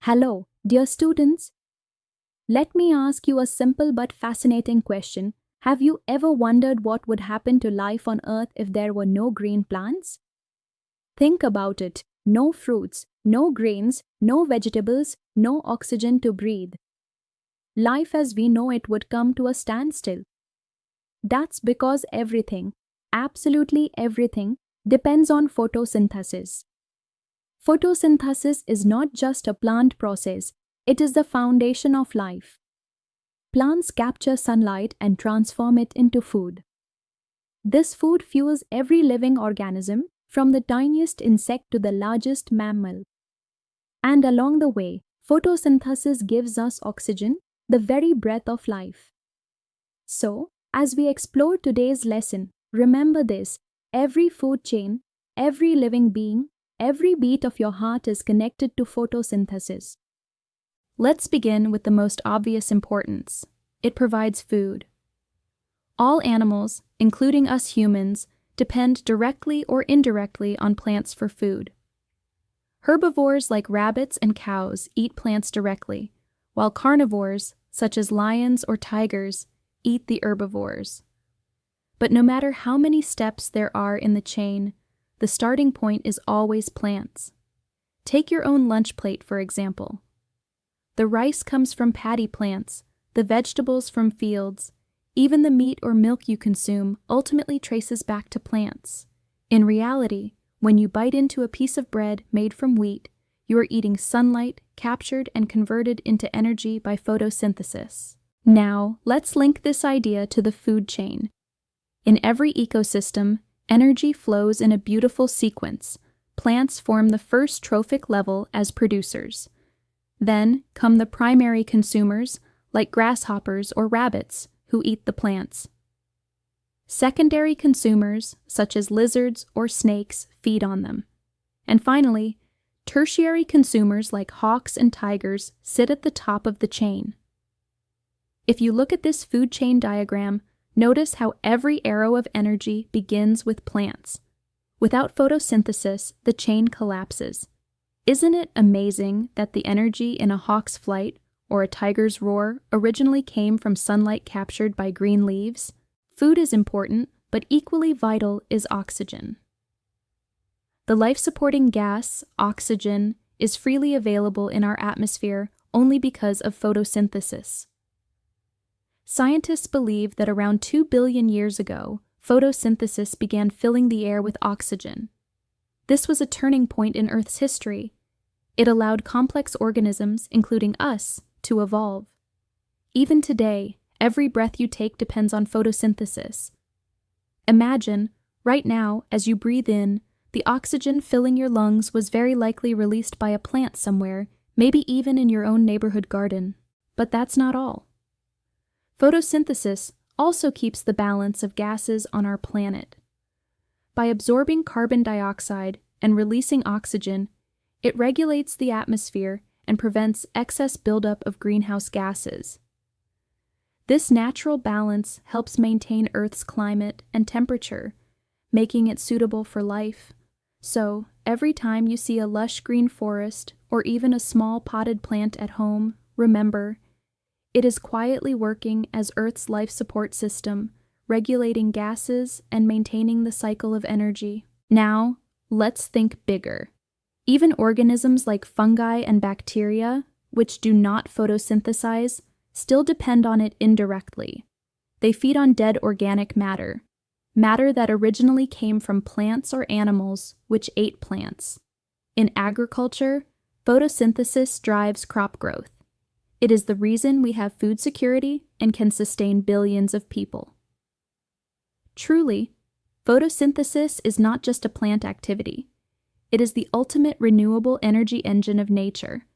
Hello, dear students. Let me ask you a simple but fascinating question. Have you ever wondered what would happen to life on Earth if there were no green plants? Think about it. No fruits, no grains, no vegetables, no oxygen to breathe. Life as we know it would come to a standstill. That's because everything, absolutely everything, depends on photosynthesis. Photosynthesis is not just a plant process, it is the foundation of life. Plants capture sunlight and transform it into food. This food fuels every living organism, from the tiniest insect to the largest mammal. And along the way, photosynthesis gives us oxygen, the very breath of life. So, as we explore today's lesson, remember this: every food chain, every living being, every beat of your heart is connected to photosynthesis. Let's begin with the most obvious importance. It provides food. All animals, including us humans, depend directly or indirectly on plants for food. Herbivores like rabbits and cows eat plants directly, while carnivores, such as lions or tigers, eat the herbivores. But no matter how many steps there are in the chain, the starting point is always plants. Take your own lunch plate, for example. The rice comes from paddy plants, the vegetables from fields, even the meat or milk you consume ultimately traces back to plants. In reality, when you bite into a piece of bread made from wheat, you are eating sunlight captured and converted into energy by photosynthesis. Now, let's link this idea to the food chain. In every ecosystem, energy flows in a beautiful sequence. Plants form the first trophic level as producers. Then come the primary consumers, like grasshoppers or rabbits, who eat the plants. Secondary consumers, such as lizards or snakes, feed on them. And finally, tertiary consumers like hawks and tigers sit at the top of the chain. If you look at this food chain diagram, notice how every arrow of energy begins with plants. Without photosynthesis, the chain collapses. Isn't it amazing that the energy in a hawk's flight or a tiger's roar originally came from sunlight captured by green leaves? Food is important, but equally vital is oxygen. The life-supporting gas, oxygen, is freely available in our atmosphere only because of photosynthesis. Scientists believe that around 2 billion years ago, photosynthesis began filling the air with oxygen. This was a turning point in Earth's history. It allowed complex organisms, including us, to evolve. Even today, every breath you take depends on photosynthesis. Imagine, right now, as you breathe in, the oxygen filling your lungs was very likely released by a plant somewhere, maybe even in your own neighborhood garden. But that's not all. Photosynthesis also keeps the balance of gases on our planet. By absorbing carbon dioxide and releasing oxygen, it regulates the atmosphere and prevents excess buildup of greenhouse gases. This natural balance helps maintain Earth's climate and temperature, making it suitable for life. So, every time you see a lush green forest or even a small potted plant at home, remember, it is quietly working as Earth's life support system, regulating gases and maintaining the cycle of energy. Now, let's think bigger. Even organisms like fungi and bacteria, which do not photosynthesize, still depend on it indirectly. They feed on dead organic matter, matter that originally came from plants or animals which ate plants. In agriculture, photosynthesis drives crop growth. It is the reason we have food security and can sustain billions of people. Truly, photosynthesis is not just a plant activity. It is the ultimate renewable energy engine of nature,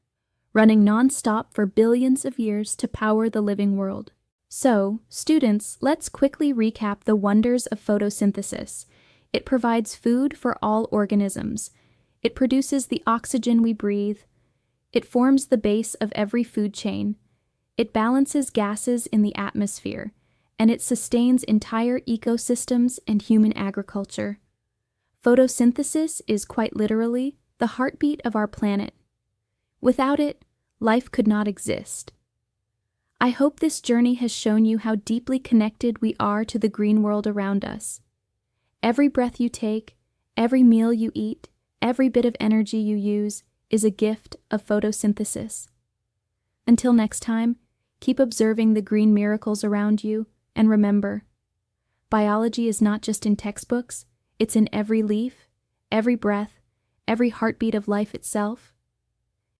running non-stop for billions of years to power the living world. So, students, let's quickly recap the wonders of photosynthesis. It provides food for all organisms. It produces the oxygen we breathe. It forms the base of every food chain. It balances gases in the atmosphere, and it sustains entire ecosystems and human agriculture. Photosynthesis is quite literally the heartbeat of our planet. Without it, life could not exist. I hope this journey has shown you how deeply connected we are to the green world around us. Every breath you take, every meal you eat, every bit of energy you use is a gift of photosynthesis. Until next time, keep observing the green miracles around you, and remember, biology is not just in textbooks, it's in every leaf, every breath, every heartbeat of life itself.